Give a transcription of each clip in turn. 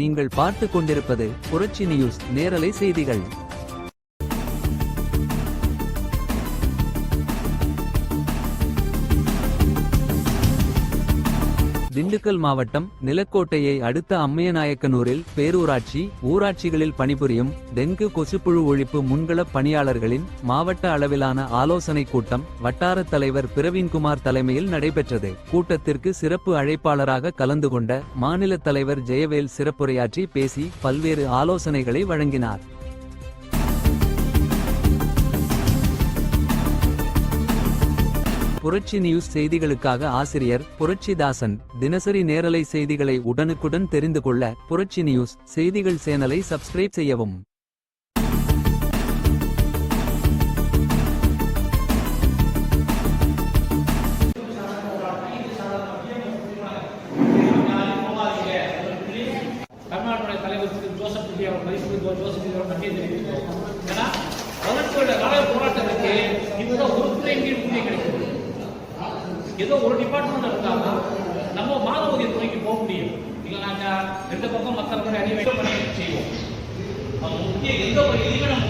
நீங்கள் பார்த்துக் கொண்டிருப்பது புரட்சி நியூஸ் நேரலை செய்திகள். திண்டுக்கல் மாவட்டம் நிலக்கோட்டையை அடுத்த அம்மையநாயக்கனூரில் பேரூராட்சி ஊராட்சிகளில் பணிபுரியும் டெங்கு கொசுப்புழு ஒழிப்பு முன்களப் பணியாளர்களின் மாவட்ட அளவிலான ஆலோசனைக் கூட்டம் வட்டாரத் தலைவர் பிரவீன்குமார் தலைமையில் நடைபெற்றது. கூட்டத்திற்கு சிறப்பு அழைப்பாளராக கலந்து கொண்ட மாநில தலைவர் ஜெயவேல் சிறப்புரையாற்றி பேசி பல்வேறு ஆலோசனைகளை வழங்கினார். புரட்சி நியூஸ் செய்திகளுக்காக ஆசிரியர் புரட்சிதாசன். தினசரி நேரலை செய்திகளை உடனுக்குடன் தெரிந்து கொள்ள புரட்சி நியூஸ் செய்திகள் சேனலை சப்ஸ்கிரைப் செய்யவும். ஏதோ ஒரு டிபார்ட்மெண்ட் இருந்தாலும் நம்ம மாணவ துறைக்கு போக முடியும். இல்லைனாக்கா ரெண்டு பக்கம் மக்கள் அறிவை பண்ணி செய்வோம். முக்கிய எந்த ஒரு இதுவுமே நம்ம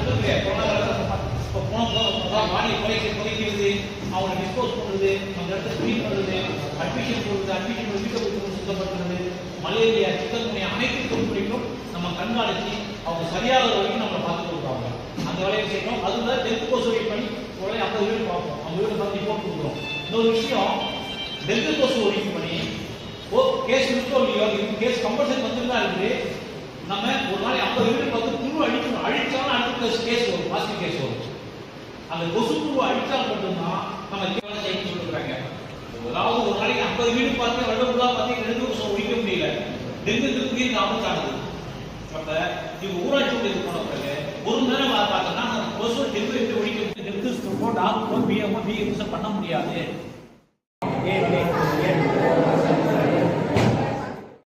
பாடி குறைக்கிறது, அவங்களை டிஸ்போஸ் பண்ணுறது, அந்த இடத்துல க்ளீன் பண்ணுறது, அட்மிஷன் போடுறது, அட்மிஷன் வீட்டை கொடுத்து சுத்தப்படுத்துறது, மலேரியா சிக்கன்குனியா அனைத்து தொழில்முறைக்கும் நம்ம கண்காணிச்சு அவங்க சரியாக வரைக்கும் நம்மளை பார்த்து கொடுப்பாங்க. அந்த வேலையை செய்யணும். அதுதான் டெங்கு கொசு ஒழிப்பு பண்ணி உடனே 50 வீடு பார்ப்போம், 50 வீடு பார்த்து ரிப்போர்ட் கொடுக்குறோம். இன்னொரு விஷயம், டெங்கு கொசு ஒழிப்பு பண்ணி கேஸ் இருக்கோ இல்லையோ, கேஸ் கம்பல்சரி வந்துட்டு தான் இருக்குது. நம்ம ஒரு நாளைக்கு 50 வீடு பார்த்து புழு அழிக்கணும். அழிச்சாலும் அடுத்த கேஸ் வரும், பாசிட்டிவ் கேஸ் வரும். அந்த கொசு புழு அழிச்சால் மட்டும்தான் நம்ம வேலை செய்யணும்னு சொல்லிருக்காங்க. அதாவது ஒரு நாளைக்கு 50 வீடு பார்த்து வெள்ளம் ஃபுல்லாக பார்த்து டெங்கு கொசு ஒழிக்க முடியல. டெங்கு திருப்பி ஆபத்தானது. அப்ப இவங்க ஊராட்சி ஒன்றியத்துக்கு போன பிறகு ஒரு நேரம் பார்த்தோம்னா கொசு டெங்கு எப்படி ஒழிக்க டெங்கு ரிப்போர்ட் ஆகும் பிஎம்ஓ பண்ண முடியாது.